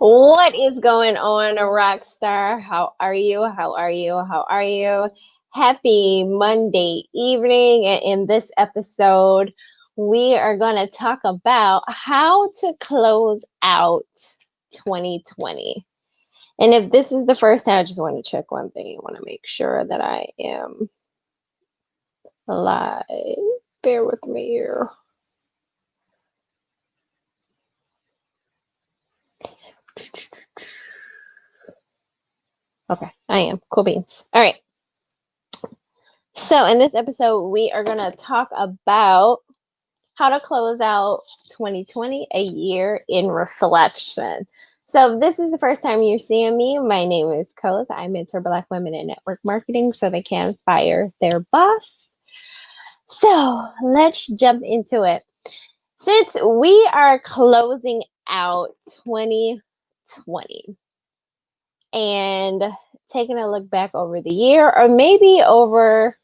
What is going on, Rockstar? How are you? How are you? How are you? Happy Monday evening. And in this episode, we are going to talk about how to close out 2020. And if this is the first time, I just want to check one thing. I want to make sure that I am live. Bear with me here. Okay, I am. Cool beans. All right. So, in this episode, we are going to talk about how to close out 2020, a year in reflection. So, if this is the first time you're seeing me, my name is Coz. I mentor Black women in network marketing so they can fire their boss. So, let's jump into it. Since we are closing out 2020 and taking a look back over the year, or maybe over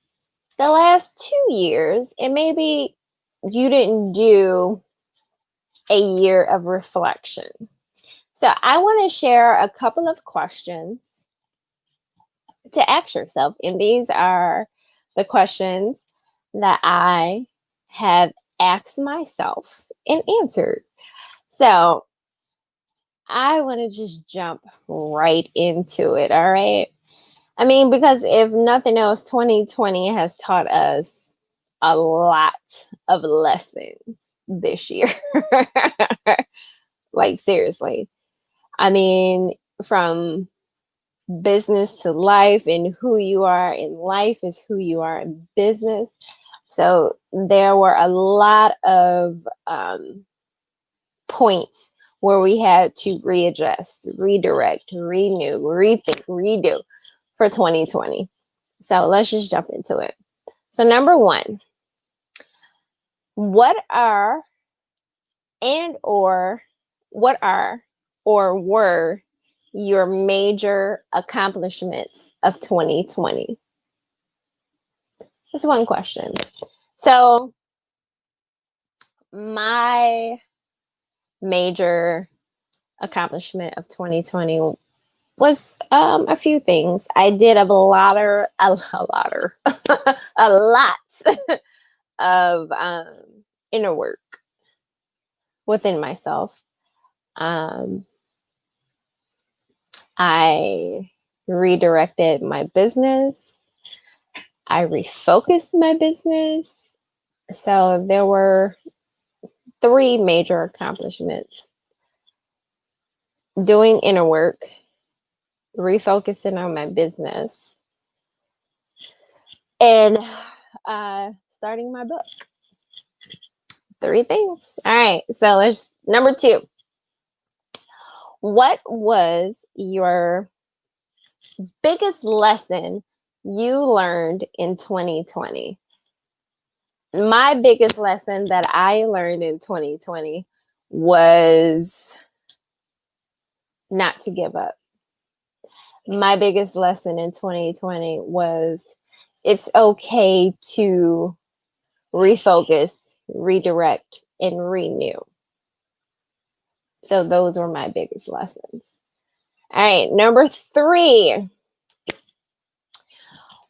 the last 2 years, and maybe you didn't do a year of reflection. So I want to share a couple of questions to ask yourself. And these are the questions that I have asked myself and answered. So I want to just jump right into it. All right. I mean, because if nothing else, 2020 has taught us a lot of lessons this year. Like, seriously. I mean, from business to life, and who you are in life is who you are in business. So there were a lot of points where we had to readjust, redirect, renew, rethink, redo for 2020. So let's just jump into it. So number one, what are or were your major accomplishments of 2020? That's one question. So my major accomplishment of 2020 was a few things. I did a lot of inner work within myself. I redirected my business. I refocused my business. So there were 3 major accomplishments: doing inner work, refocusing on my business, and starting my book. 3 things. All right. So let's number 2. What was your biggest lesson you learned in 2020? My biggest lesson that I learned in 2020 was not to give up. My biggest lesson in 2020 was it's okay to refocus, redirect, and renew. So those were my biggest lessons. All right, number 3.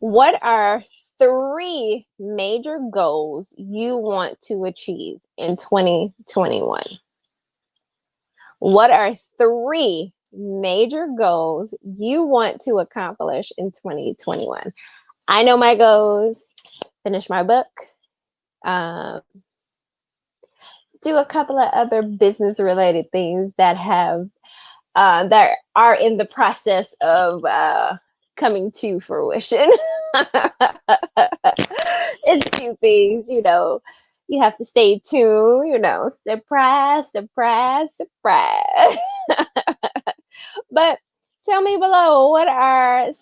What are 3 major goals you want to achieve in 2021? What are 3 major goals you want to accomplish in 2021? I know my goals: finish my book, do a couple of other business related things that are in the process of coming to fruition. It's 2 things, you have to stay tuned, surprise, surprise, surprise. But tell me below, what are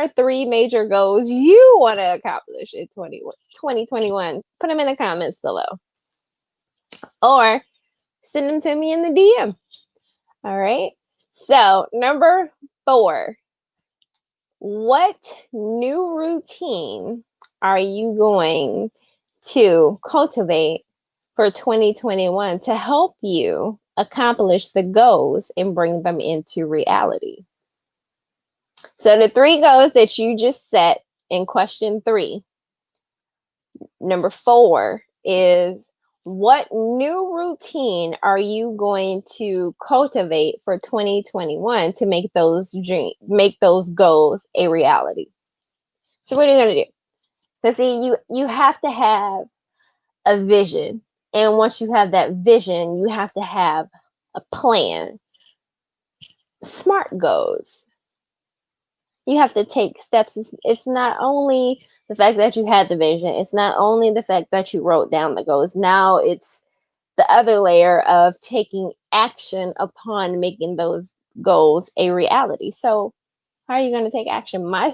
3 major goals you want to accomplish in 2021? Put them in the comments below, or send them to me in the DM. All right. So number 4, what new routine are you going to cultivate for 2021 to help you accomplish the goals and bring them into reality. So the 3 goals that you just set in question 3, number 4 is, what new routine are you going to cultivate for 2021 to make those goals a reality? So what are you going to do? Because see, you have to have a vision. And once you have that vision, you have to have a plan. SMART goals. You have to take steps. It's not only the fact that you had the vision, it's not only the fact that you wrote down the goals. Now it's the other layer of taking action upon making those goals a reality. So, how are you going to take action? My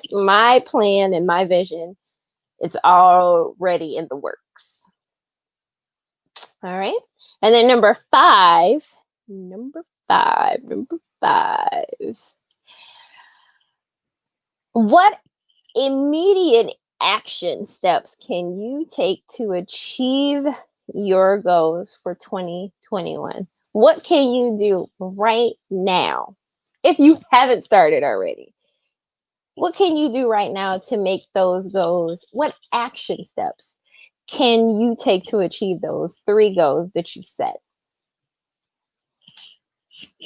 plan and my vision, it's already in the works. All right. And then number five. What immediate action steps can you take to achieve your goals for 2021? What can you do right now if you haven't started already? What can you do right now to make those goals? What action steps can you take to achieve those 3 goals that you set?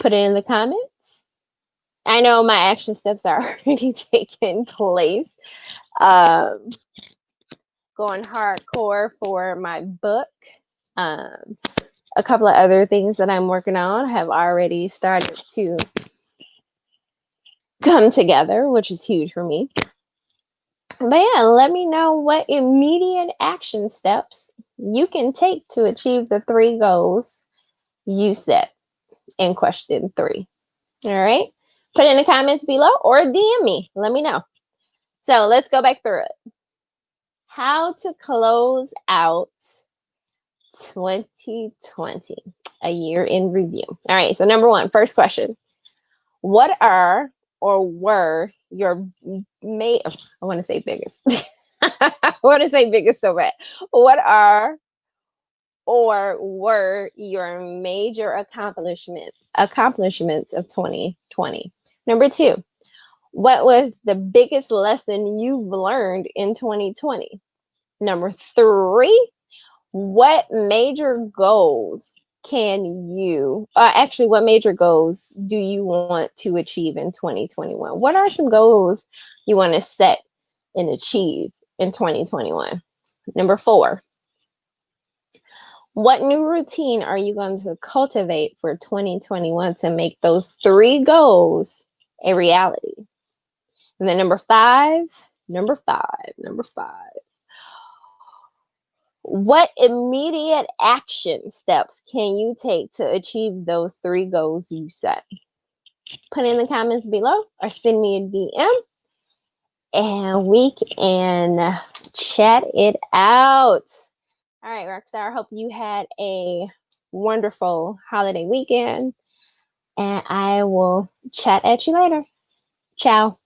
Put it in the comments. I know my action steps are already taking place. Going hardcore for my book. A couple of other things that I'm working on have already started to come together, which is huge for me. But yeah, let me know what immediate action steps you can take to achieve the 3 goals you set in question 3. All right. Put in the comments below or DM me. Let me know. So let's go back through it. How to close out 2020, a year in review. All right. So number 1, first question. What are or were your I want to say biggest. I want to say biggest so bad. What are or were your major accomplishments of 2020? Number 2, what was the biggest lesson you've learned in 2020? Number 3, what major goals what major goals do you want to achieve in 2021? What are some goals you want to set and achieve in 2021? Number 4, what new routine are you going to cultivate for 2021 to make those 3 goals a reality? And then number five, what immediate action steps can you take to achieve those 3 goals you set? Put in the comments below or send me a DM and we can chat it out. All right, Rockstar, I hope you had a wonderful holiday weekend and I will chat at you later. Ciao.